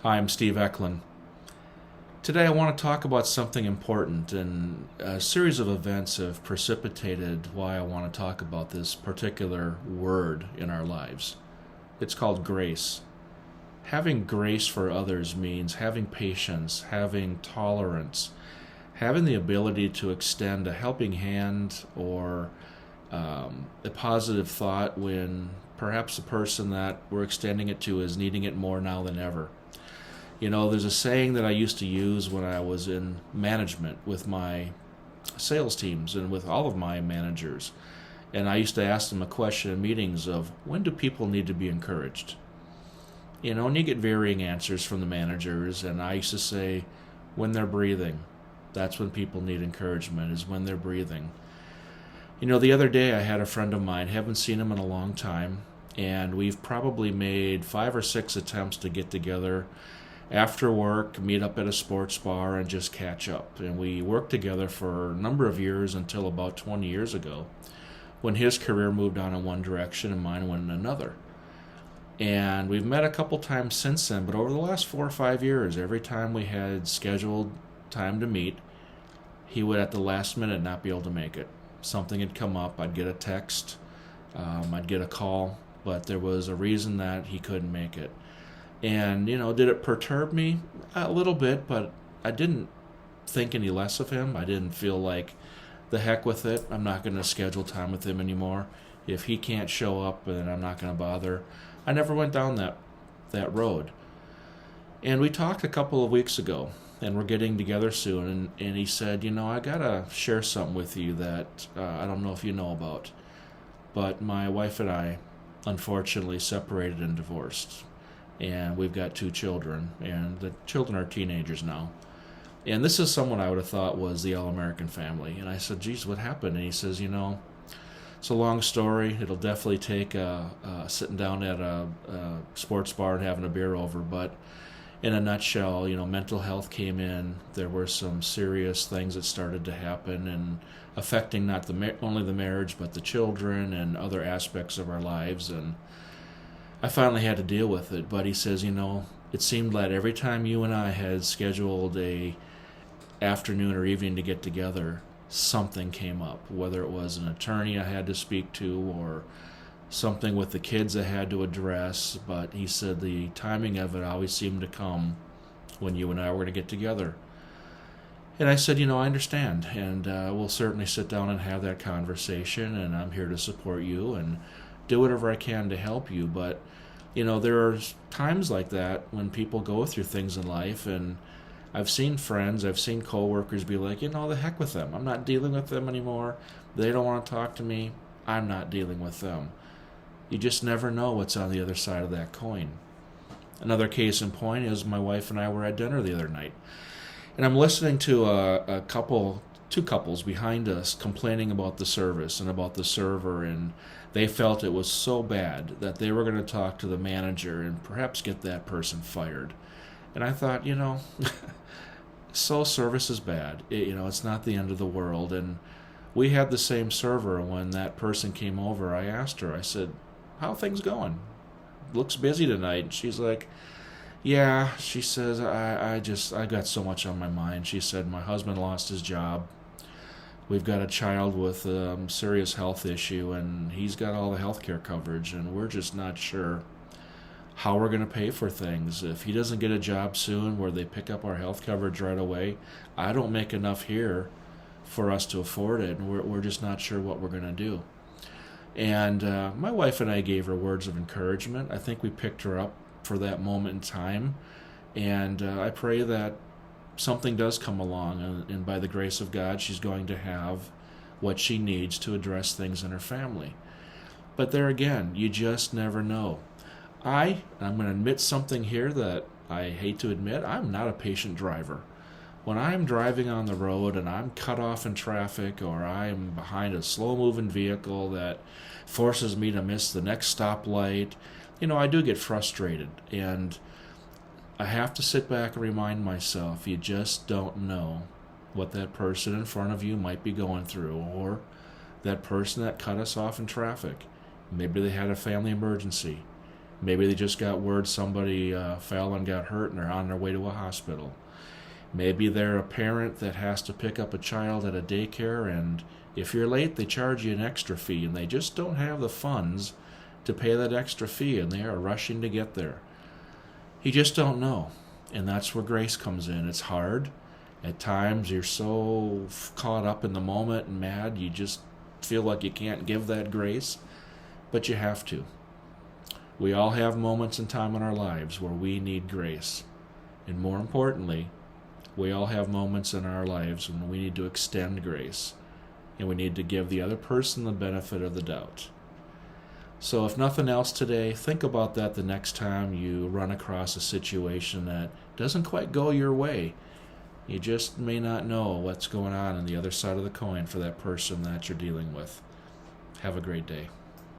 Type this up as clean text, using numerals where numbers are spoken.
Hi, I'm Steve Eklund. Today I want to talk about something important, and a series of events have precipitated why I want to talk about this particular word in our lives. It's called grace. Having grace for others means having patience, having tolerance, having the ability to extend a helping hand or a positive thought when perhaps the person that we're extending it to is needing it more now than ever. You know, there's a saying that I used to use when I was in management with my sales teams and with all of my managers. And I used to ask them a question in meetings of when do people need to be encouraged? You know, and you get varying answers from the managers. And I used to say, when they're breathing. That's when people need encouragement, is when they're breathing. You know, the other day I had a friend of mine, haven't seen him in a long time, and we've probably made 5 or 6 attempts to get together after work, meet up at a sports bar, and just catch up. And we worked together for a number of years until about 20 years ago when his career moved on in one direction and mine went in another. And we've met a couple times since then, but over the last 4 or 5 years, every time we had scheduled time to meet, he would at the last minute not be able to make it. Something had come up, I'd get a text, I'd get a call, but there was a reason that he couldn't make it. And, you know, did it perturb me? A little bit, but I didn't think any less of him. I didn't feel like the heck with it. I'm not going to schedule time with him anymore. If he can't show up, then I'm not going to bother. I never went down that road. And we talked a couple of weeks ago, and we're getting together soon. And he said, you know, I got to share something with you that I don't know if you know about. But my wife and I, unfortunately, separated and divorced, and we've got 2 children, and the children are teenagers now. And this is someone I would have thought was the all-American family. And I said, geez, what happened? And he says, you know, it's a long story. It'll definitely take sitting down at a sports bar and having a beer over. But in a nutshell, you know, mental health came in. There were some serious things that started to happen and affecting not only the marriage, but the children and other aspects of our lives. And I finally had to deal with it, but he says, you know, it seemed like every time you and I had scheduled a afternoon or evening to get together, something came up, whether it was an attorney I had to speak to or something with the kids I had to address. But he said the timing of it always seemed to come when you and I were going to get together. And I said, you know, I understand, and we'll certainly sit down and have that conversation, and I'm here to support you and do whatever I can to help you. But, you know, there are times like that when people go through things in life, and I've seen friends, I've seen coworkers be like, you know, the heck with them. I'm not dealing with them anymore. They don't want to talk to me. I'm not dealing with them. You just never know what's on the other side of that coin. Another case in point is my wife and I were at dinner the other night, and I'm listening to two couples behind us complaining about the service and about the server, and they felt it was so bad that they were going to talk to the manager and perhaps get that person fired. And I thought, you know, so service is bad. You know, it's not the end of the world. And we had the same server when that person came over. I asked her, I said, how are things going? Looks busy tonight. And she's like, yeah, she says, I got so much on my mind. She said, my husband lost his job. We've got a child with a serious health issue, and he's got all the health care coverage, and we're just not sure how we're going to pay for things. If he doesn't get a job soon where they pick up our health coverage right away, I don't make enough here for us to afford it, and we're just not sure what we're going to do. And my wife and I gave her words of encouragement. I think we picked her up for that moment in time, and I pray that something does come along, and by the grace of God, she's going to have what she needs to address things in her family. But there again, you just never know. I'm going to admit something here that I hate to admit. I'm not a patient driver. When I'm driving on the road and I'm cut off in traffic, or I'm behind a slow-moving vehicle that forces me to miss the next stoplight, you know, I do get frustrated, and I have to sit back and remind myself, you just don't know what that person in front of you might be going through, or that person that cut us off in traffic. Maybe they had a family emergency. Maybe they just got word somebody fell and got hurt and are on their way to a hospital. Maybe they're a parent that has to pick up a child at a daycare, and if you're late, they charge you an extra fee, and they just don't have the funds to pay that extra fee, and they are rushing to get there. You just don't know, and that's where grace comes in. It's hard. At times, you're so caught up in the moment and mad, you just feel like you can't give that grace, but you have to. We all have moments in time in our lives where we need grace, and more importantly, we all have moments in our lives when we need to extend grace, and we need to give the other person the benefit of the doubt. So if nothing else today, think about that the next time you run across a situation that doesn't quite go your way. You just may not know what's going on the other side of the coin for that person that you're dealing with. Have a great day.